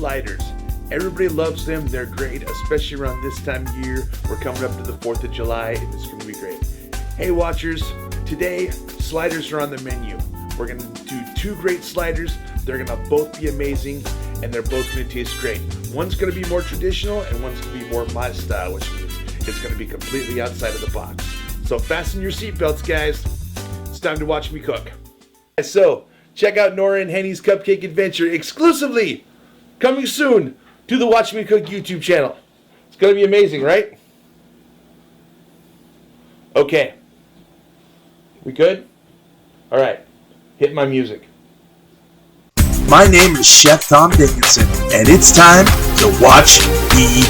sliders. Everybody loves them. They're great, especially around this time of year. We're coming up to the 4th of July. It's going to be great. Hey watchers, today sliders are on the menu. We're going to do 2 great sliders. They're going to both be amazing and they're both going to taste great. One's going to be more traditional and one's going to be more my style, which means it's going to be completely outside of the box. So fasten your seatbelts, guys. It's time to watch me cook. So check out Nora and Henny's Cupcake Adventure exclusively coming soon to the Watch Me Cook YouTube channel. It's going to be amazing, right? Okay. We good? All right. Hit my music. My name is Chef Tom Dickinson, and it's time to watch me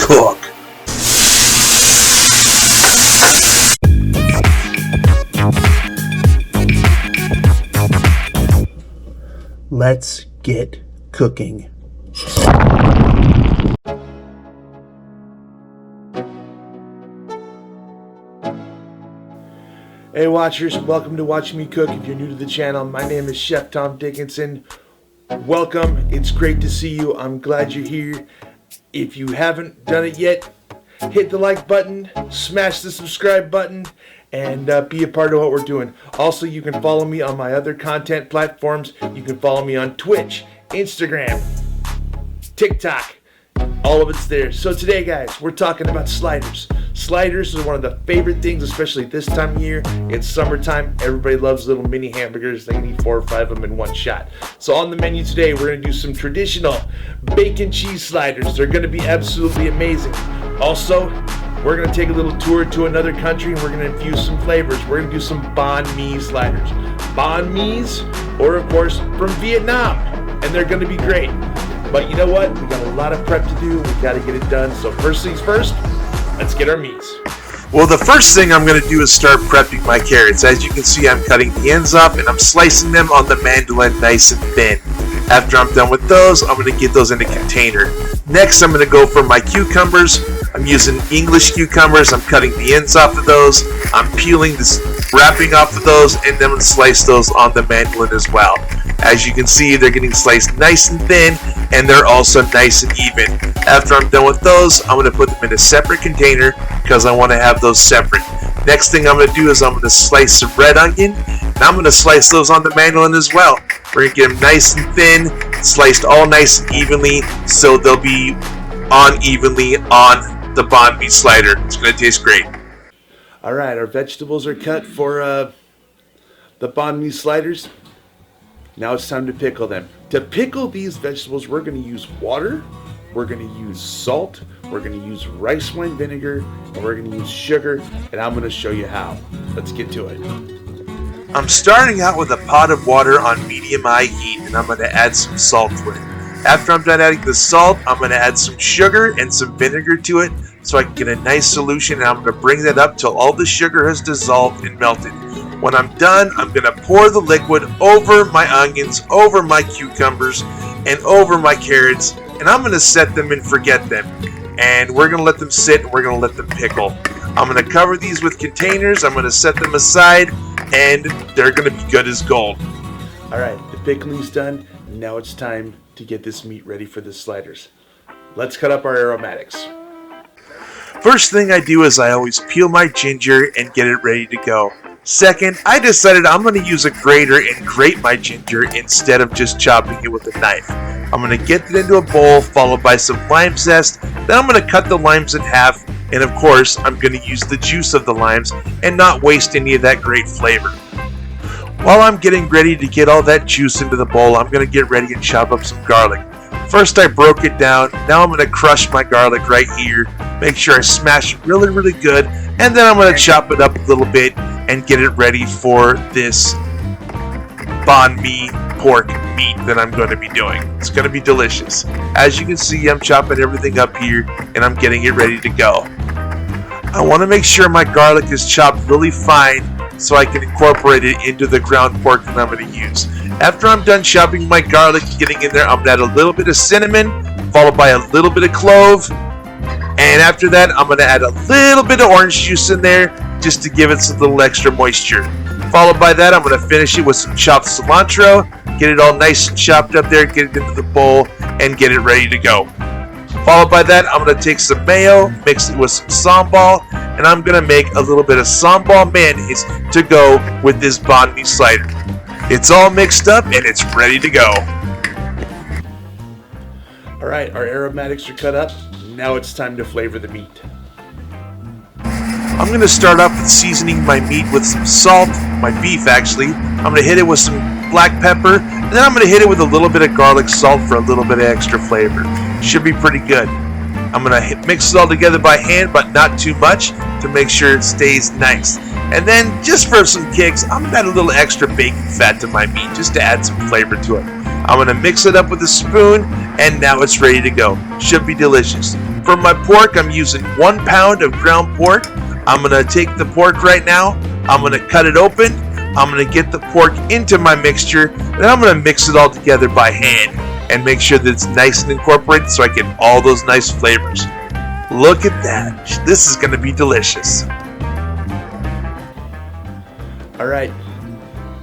cook. Let's get cooking. Hey watchers, welcome to Watch Me Cook. If you're new to the channel, my name is Chef Tom Dickinson. Welcome, it's great to see you. I'm glad you're here. If you haven't done it yet, hit the like button, smash the subscribe button, and be a part of what we're doing. Also, you can follow me on my other content platforms. You can follow me on Twitch, Instagram, TikTok. All of it's there. So today, guys, we're talking about sliders. Sliders are one of the favorite things, especially this time of year. It's summertime. Everybody loves little mini hamburgers. They can eat 4 or 5 of them in one shot. So on the menu today, we're going to do some traditional bacon cheese sliders. They're going to be absolutely amazing. Also, we're going to take a little tour to another country and we're going to infuse some flavors. We're going to do some Banh Mi sliders. Banh Mi's, or of course, from Vietnam. And they're going to be great. But you know what? We got a lot of prep to do. We got to get it done. So first things first, let's get our meats. Well, the first thing I'm going to do is start prepping my carrots. As you can see, I'm cutting the ends up and I'm slicing them on the mandolin nice and thin. After I'm done with those, I'm going to get those in a container. Next, I'm going to go for my cucumbers. I'm using English cucumbers. I'm cutting the ends off of those. I'm peeling this, wrapping off of those, and then I'm going to slice those on the mandolin as well. As you can see, they're getting sliced nice and thin, and they're also nice and even. After I'm done with those, I'm going to put them in a separate container because I want to have those separate. Next thing I'm going to do is I'm going to slice some red onion, and I'm going to slice those on the mandolin as well. We're going to get them nice and thin, sliced all nice and evenly, so they'll be on evenly on the Banh Mi slider. It's going to taste great. All right, our vegetables are cut for the Banh Mi sliders. Now it's time to pickle them. To pickle these vegetables, we're going to use water, we're going to use salt, we're going to use rice wine vinegar, and we're going to use sugar, and I'm going to show you how. Let's get to it. I'm starting out with a pot of water on medium-high heat, and I'm going to add some salt to it. After I'm done adding the salt, I'm going to add some sugar and some vinegar to it so I can get a nice solution, and I'm going to bring that up till all the sugar has dissolved and melted. When I'm done, I'm going to pour the liquid over my onions, over my cucumbers, and over my carrots, and I'm going to set them and forget them. And we're going to let them sit, and we're going to let them pickle. I'm going to cover these with containers, I'm going to set them aside, and they're going to be good as gold. All right, the pickling's done. Now it's time to get this meat ready for the sliders. Let's cut up our aromatics. First thing I do is I always peel my ginger and get it ready to go. Second, I decided I'm going to use a grater and grate my ginger instead of just chopping it with a knife. I'm going to get it into a bowl followed by some lime zest. Then I'm going to cut the limes in half, and of course I'm going to use the juice of the limes and not waste any of that great flavor. While I'm getting ready to get all that juice into the bowl, I'm going to get ready and chop up some garlic. First I broke it down, now I'm going to crush my garlic right here, make sure I smash it really, really good, and then I'm going to chop it up a little bit and get it ready for this Banh Mi pork meat that I'm going to be doing. It's going to be delicious. As you can see, I'm chopping everything up here and I'm getting it ready to go. I want to make sure my garlic is chopped really fine so I can incorporate it into the ground pork that I'm going to use. After I'm done chopping my garlic and getting in there, I'm going to add a little bit of cinnamon, followed by a little bit of clove, and after that I'm going to add a little bit of orange juice in there just to give it some little extra moisture. Followed by that, I'm going to finish it with some chopped cilantro, get it all nice and chopped up there, get it into the bowl, and get it ready to go. Followed by that, I'm going to take some mayo, mix it with some sambal, and I'm going to make a little bit of sambal mayonnaise to go with this Banh Mi slider. It's all mixed up and it's ready to go. Alright, our aromatics are cut up. Now it's time to flavor the meat. I'm going to start off with seasoning my meat with some salt, my beef actually. I'm going to hit it with some black pepper, and then I'm going to hit it with a little bit of garlic salt for a little bit of extra flavor. Should be pretty good. I'm going to mix it all together by hand, but not too much to make sure it stays nice. And then, just for some kicks, I'm going to add a little extra bacon fat to my meat just to add some flavor to it. I'm going to mix it up with a spoon, and now it's ready to go. Should be delicious. For my pork, I'm using 1 pound of ground pork. I'm going to take the pork right now. I'm going to cut it open. I'm going to get the pork into my mixture. Then I'm going to mix it all together by hand and make sure that it's nice and incorporated so I get all those nice flavors. Look at that. This is going to be delicious. Alright,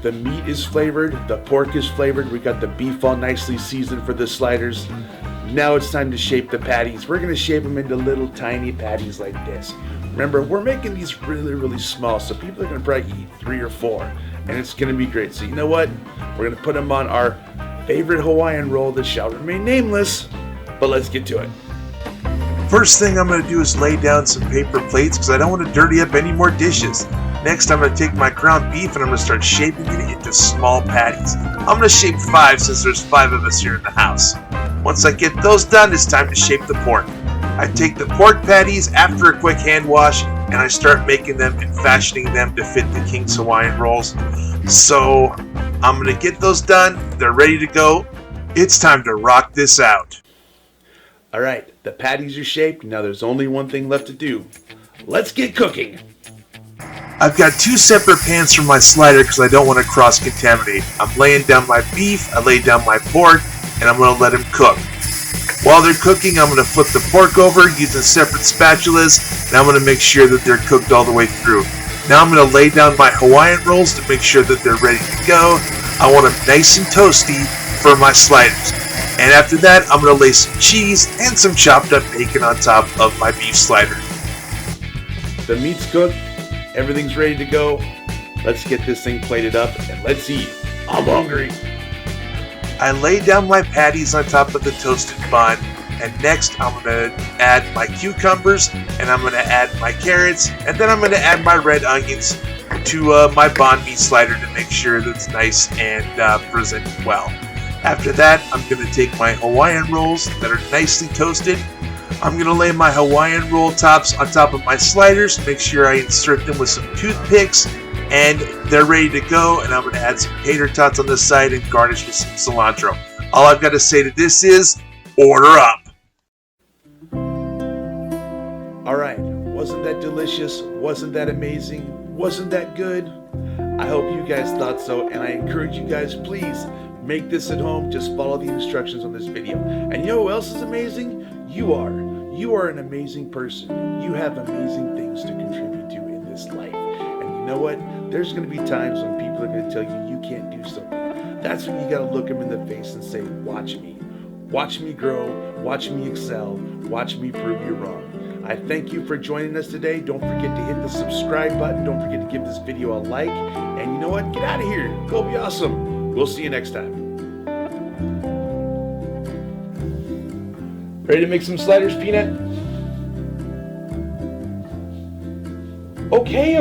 the meat is flavored, the pork is flavored, we got the beef all nicely seasoned for the sliders. Now it's time to shape the patties. We're going to shape them into little tiny patties like this. Remember, we're making these really small, so people are going to probably eat 3 or 4, and it's going to be great. So you know what? We're going to put them on our favorite Hawaiian roll that shall remain nameless, but let's get to it. First thing I'm going to do is lay down some paper plates because I don't want to dirty up any more dishes. Next, I'm going to take my ground beef and I'm going to start shaping it into small patties. I'm going to shape 5 since there's 5 of us here in the house. Once I get those done, it's time to shape the pork. I take the pork patties after a quick hand wash and I start making them and fashioning them to fit the King's Hawaiian rolls. So I'm going to get those done. They're ready to go. It's time to rock this out. Alright, the patties are shaped. Now there's only one thing left to do. Let's get cooking. I've got 2 separate pans for my slider because I don't want to cross-contaminate. I'm laying down my beef, I lay down my pork, and I'm going to let them cook. While they're cooking, I'm going to flip the pork over using separate spatulas, and I'm going to make sure that they're cooked all the way through. Now I'm going to lay down my Hawaiian rolls to make sure that they're ready to go. I want them nice and toasty for my sliders. And after that, I'm going to lay some cheese and some chopped up bacon on top of my beef slider. The meat's cooked. Everything's ready to go. Let's get this thing plated up and let's eat. I'm hungry. I lay down my patties on top of the toasted bun, and next I'm going to add my cucumbers, and I'm going to add my carrots, and then I'm going to add my red onions to my Banh Mi slider to make sure that it's nice and presented well. After that, I'm going to take my Hawaiian rolls that are nicely toasted. I'm going to lay my Hawaiian roll tops on top of my sliders, make sure I insert them with some toothpicks, and they're ready to go, and I'm going to add some tater tots on the side and garnish with some cilantro. All I've got to say to this is, order up! Alright, wasn't that delicious? Wasn't that amazing? Wasn't that good? I hope you guys thought so, and I encourage you guys, please, make this at home. Just follow the instructions on this video. And you know who else is amazing? You are. You are an amazing person. You have amazing things to contribute to in this life. And you know what? There's going to be times when people are going to tell you you can't do something. That's when you got to look them in the face and say, watch me. Watch me grow. Watch me excel. Watch me prove you wrong. I thank you for joining us today. Don't forget to hit the subscribe button. Don't forget to give this video a like. And you know what? Get out of here. Go be awesome. We'll see you next time. Ready to make some sliders, Peanut? Okay.